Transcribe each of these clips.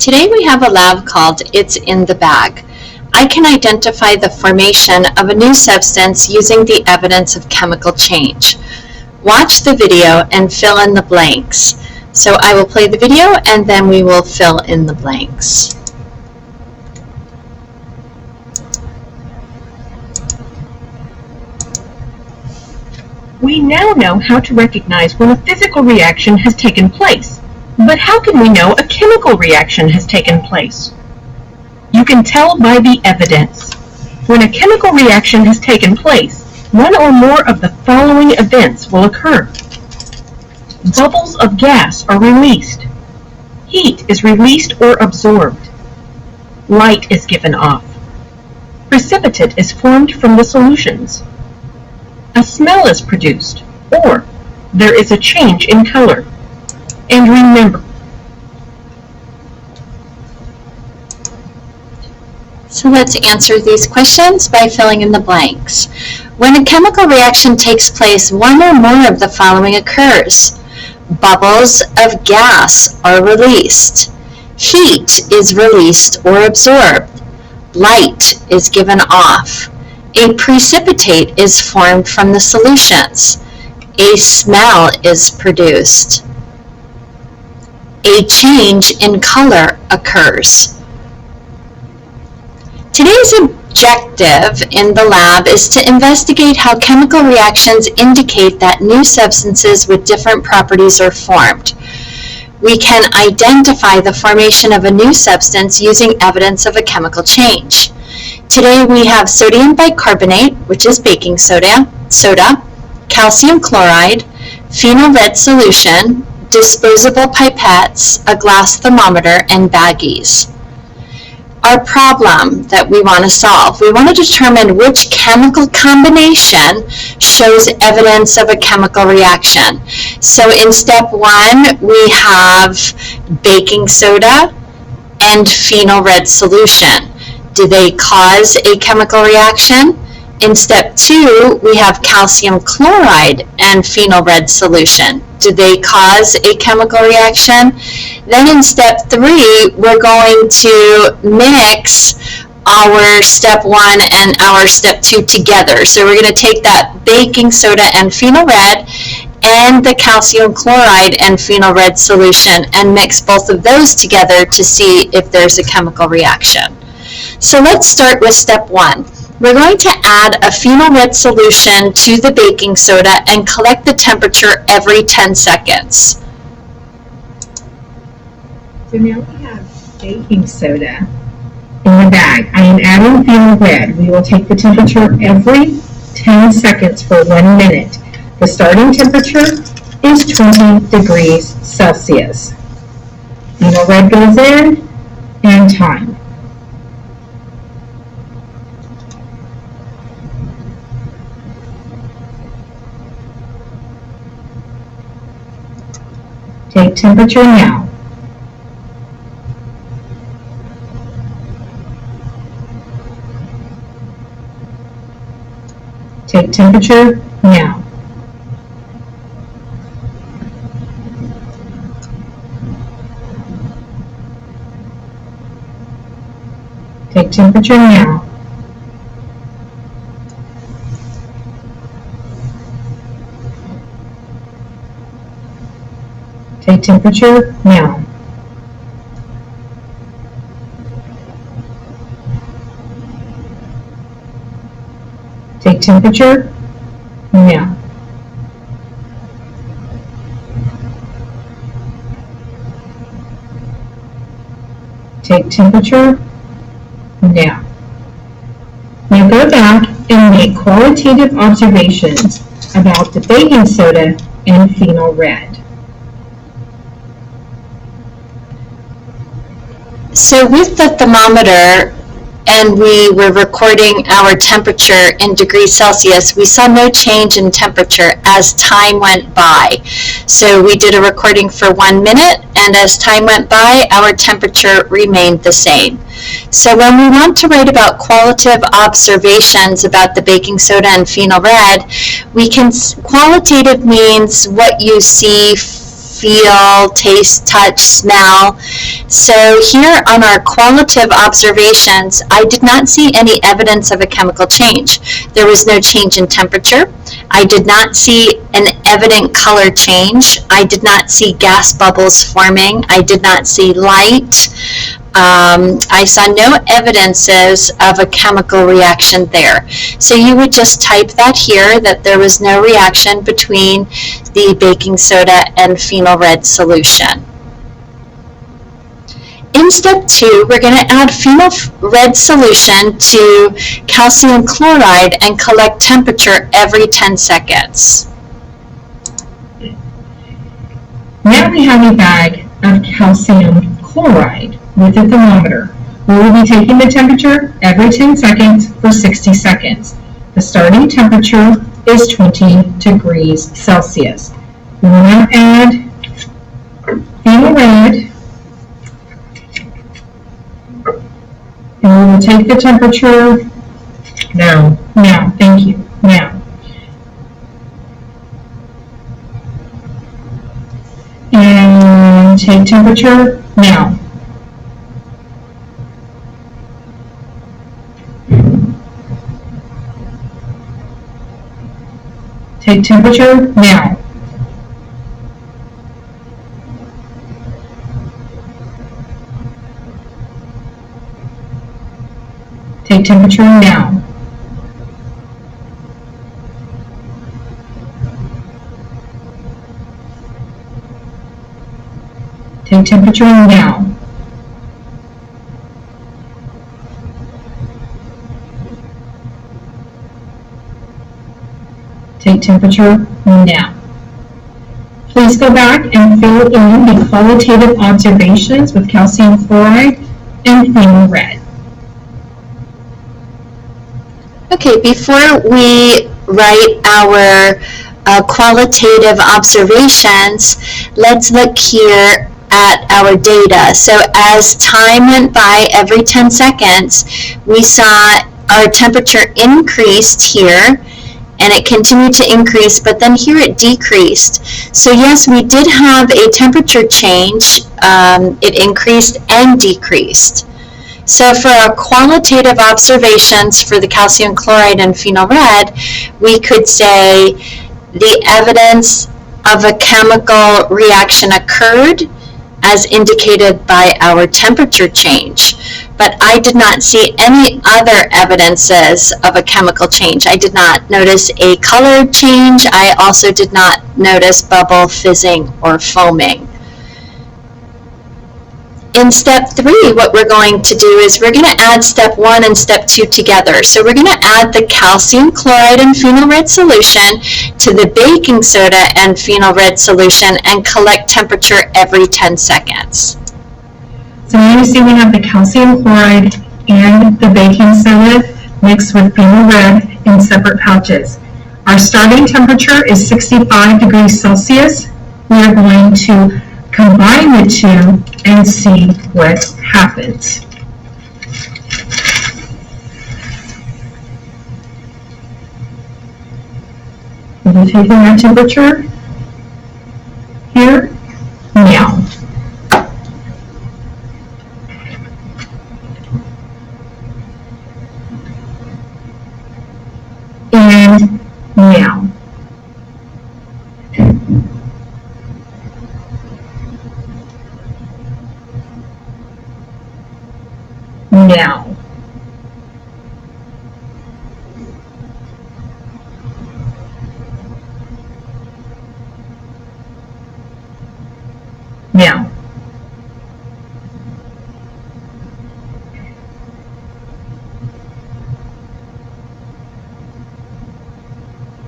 Today we have a lab called It's in the Bag. I can identify the formation of a new substance using the evidence of chemical change. Watch the video and fill in the blanks. So I will play the video and then we will fill in the blanks. We now know how to recognize when a physical reaction has taken place. But how can we know a chemical reaction has taken place? You can tell by the evidence. When a chemical reaction has taken place, one or more of the following events will occur. Bubbles of gas are released. Heat is released or absorbed. Light is given off. Precipitate is formed from the solutions. A smell is produced, or there is a change in color. And remember, so let's answer these questions by filling in the blanks. When a chemical reaction takes place, one or more of the following occurs. Bubbles of gas are released. Heat is released or absorbed. Light is given off. A precipitate is formed from the solutions. A smell is produced. A change in color occurs. Today's objective in the lab is to investigate how chemical reactions indicate that new substances with different properties are formed. We can identify the formation of a new substance using evidence of a chemical change. Today we have sodium bicarbonate, which is baking soda, calcium chloride, phenol red solution, disposable pipettes, a glass thermometer, and baggies. Our problem that we want to solve, we want to determine which chemical combination shows evidence of a chemical reaction. So in step 1, we have baking soda and phenol red solution. Do they cause a chemical reaction? In step 2, we have calcium chloride and phenol red solution. Do they cause a chemical reaction? Then in step 3, we're going to mix our step 1 and our step 2 together. So we're going to take that baking soda and phenol red and the calcium chloride and phenol red solution and mix both of those together to see if there's a chemical reaction. So let's start with step 1. We're going to add a phenol red solution to the baking soda and collect the temperature every 10 seconds. So now we have baking soda in the bag. I am adding phenol red. We will take the temperature every 10 seconds for 1 minute. The starting temperature is 20 degrees Celsius. Phenol red goes in and time. Take temperature now. Take temperature now. Take temperature now. Take temperature now. Take temperature now. Take temperature now. Now go back and make qualitative observations about the baking soda and phenol red. So with the thermometer, and we were recording our temperature in degrees Celsius, we saw no change in temperature as time went by. So we did a recording for 1 minute, and as time went by, our temperature remained the same. So when we want to write about qualitative observations about the baking soda and phenol red, qualitative means what you see feel, taste, touch, smell. So here on our qualitative observations, I did not see any evidence of a chemical change. There was no change in temperature. I did not see an evident color change. I did not see gas bubbles forming. I did not see light. I saw no evidences of a chemical reaction there. So you would just type that here, that there was no reaction between the baking soda and phenol red solution. In step 2, we're going to add phenol red solution to calcium chloride and collect temperature every 10 seconds. Now we have a bag of calcium chloride with a thermometer. We will be taking the temperature every 10 seconds for 60 seconds. The starting temperature is 20 degrees Celsius. We will now add phenol red, and we will take the temperature now, thank you, now. And take temperature now. Take temperature now. Take temperature now. Take temperature now. Take temperature now. Please go back and fill in the qualitative observations with calcium chloride and phenol red. Okay, before we write our qualitative observations, let's look here at our data. So as time went by, every 10 seconds, we saw our temperature increased here, and it continued to increase, but then here it decreased. So yes, we did have a temperature change. It increased and decreased. So for our qualitative observations for the calcium chloride and phenol red, we could say the evidence of a chemical reaction occurred as indicated by our temperature change. But I did not see any other evidences of a chemical change. I did not notice a color change. I also did not notice bubble, fizzing, or foaming. In step 3, what we're going to do is we're going to add step 1 and step 2 together. So we're going to add the calcium chloride and phenol red solution to the baking soda and phenol red solution and collect temperature every 10 seconds. So now you see we have the calcium chloride and the baking soda mixed with phenol red in separate pouches. Our starting temperature is 65 degrees Celsius. We are going to combine the two and see what happens. We'll be taking that temperature here now. And now. Now. Now.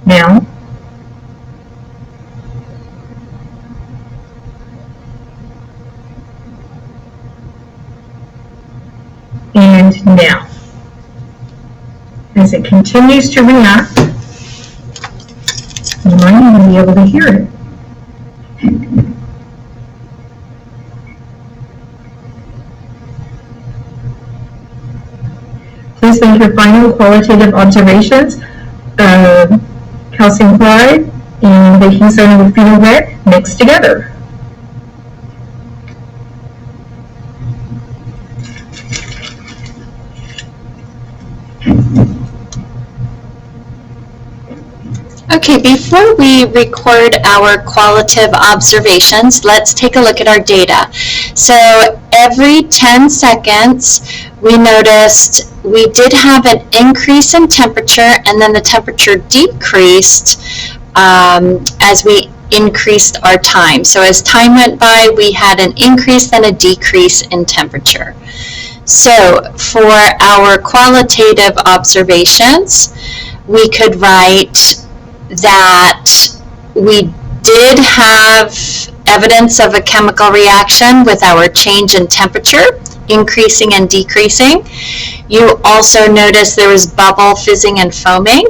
Now. And now. As it continues to react, you might even be able to hear it. Please make your final qualitative observations. Calcium chloride and baking soda with phenol red mixed together. Okay, before we record our qualitative observations, let's take a look at our data. So every 10 seconds, we noticed we did have an increase in temperature, and then the temperature decreased as we increased our time. So as time went by, we had an increase and a decrease in temperature. So for our qualitative observations, we could write that we did have evidence of a chemical reaction with our change in temperature, increasing and decreasing. You also notice there was bubble, fizzing, and foaming.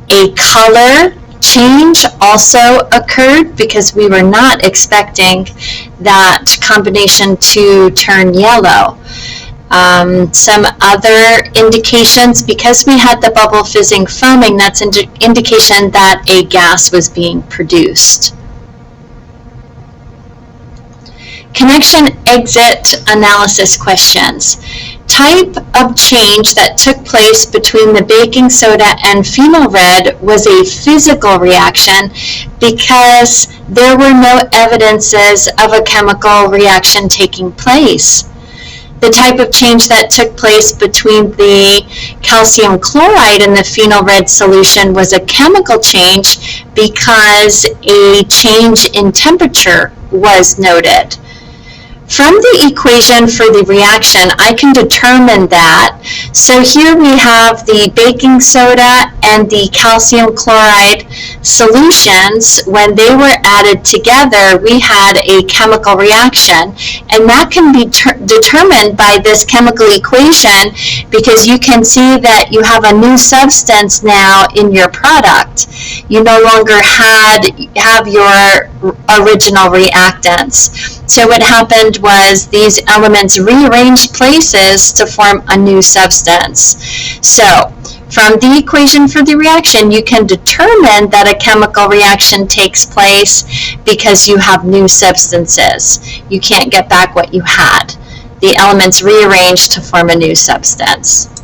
A color change also occurred because we were not expecting that combination to turn yellow. Some other indications, because we had the bubble, fizzing, foaming, that's an indication that a gas was being produced. Connection exit analysis questions. Type of change that took place between the baking soda and phenol red was a physical reaction because there were no evidences of a chemical reaction taking place. The type of change that took place between the calcium chloride and the phenol red solution was a chemical change because a change in temperature was noted. From the equation for the reaction, I can determine that. So here we have the baking soda and the calcium chloride solutions. When they were added together, we had a chemical reaction, and that can be determined by this chemical equation because you can see that you have a new substance now in your product. You no longer have your original reactants. So what happened was these elements rearranged places to form a new substance. So from the equation for the reaction, you can determine that a chemical reaction takes place because you have new substances. You can't get back what you had. The elements rearranged to form a new substance.